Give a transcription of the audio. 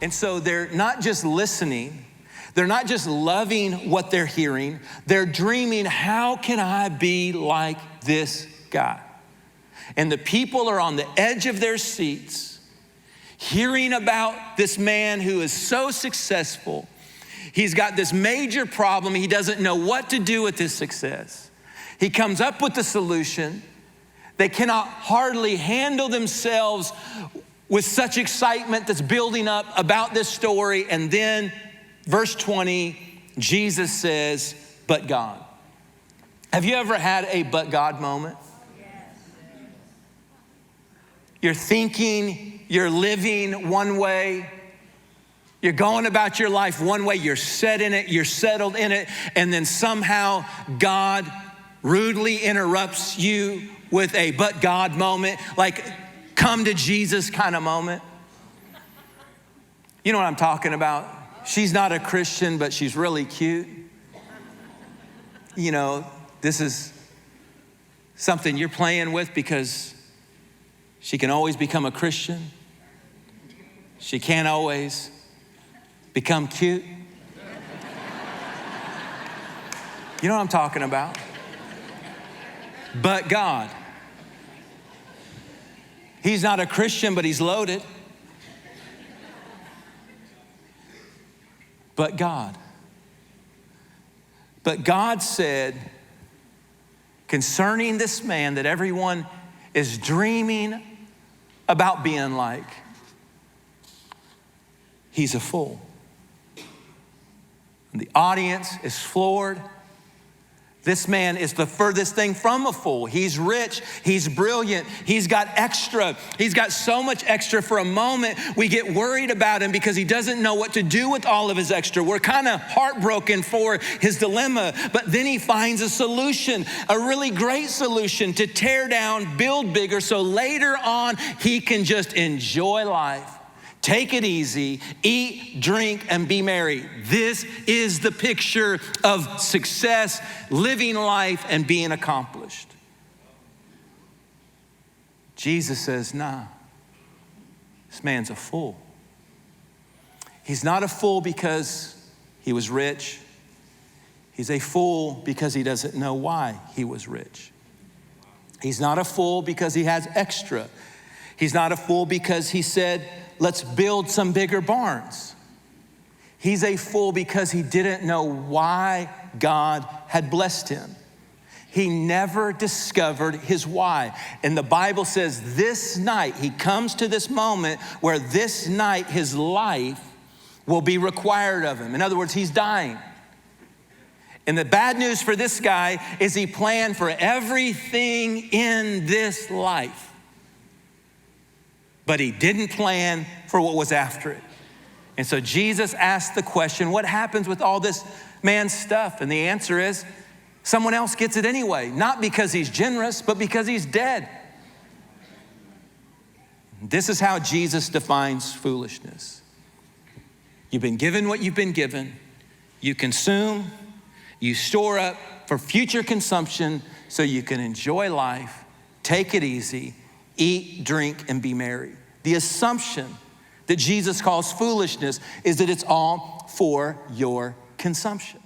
And so they're not just listening, they're not just loving what they're hearing, they're dreaming, how can I be like this guy? And the people are on the edge of their seats, hearing about this man who is so successful. He's got this major problem. He doesn't know what to do with his success. He comes up with the solution. They cannot hardly handle themselves with such excitement that's building up about this story. And then verse 20, Jesus says, but God. Have you ever had a but God moment? You're thinking, you're living one way, you're going about your life one way, you're set in it, you're settled in it, and then somehow God rudely interrupts you with a but God moment, like come to Jesus kind of moment. You know what I'm talking about? She's not a Christian, but she's really cute. You know, this is something you're playing with because she can always become a Christian. She can't always become cute. You know what I'm talking about? But God. He's not a Christian, but he's loaded. But God. But God said concerning this man that everyone is dreaming about being like, he's a fool. And the audience is floored. This man is the furthest thing from a fool. He's rich, he's brilliant, he's got extra. He's got so much extra. For a moment, we get worried about him because he doesn't know what to do with all of his extra. We're kind of heartbroken for his dilemma, but then he finds a solution, a really great solution to tear down, build bigger, so later on he can just enjoy life. Take it easy, eat, drink, and be merry. This is the picture of success, living life, and being accomplished. Jesus says, nah, this man's a fool. He's not a fool because he was rich. He's a fool because he doesn't know why he was rich. He's not a fool because he has extra. He's not a fool because he said, let's build some bigger barns. He's a fool because he didn't know why God had blessed him. He never discovered his why. And the Bible says this night, he comes to this moment where this night his life will be required of him. In other words, he's dying. And the bad news for this guy is he planned for everything in this life, but he didn't plan for what was after it. And so Jesus asked the question, what happens with all this man's stuff? And the answer is, someone else gets it anyway. Not because he's generous, but because he's dead. This is how Jesus defines foolishness. You've been given what you've been given. You consume, you store up for future consumption so you can enjoy life, take it easy, eat, drink, and be merry. The assumption that Jesus calls foolishness is that it's all for your consumption.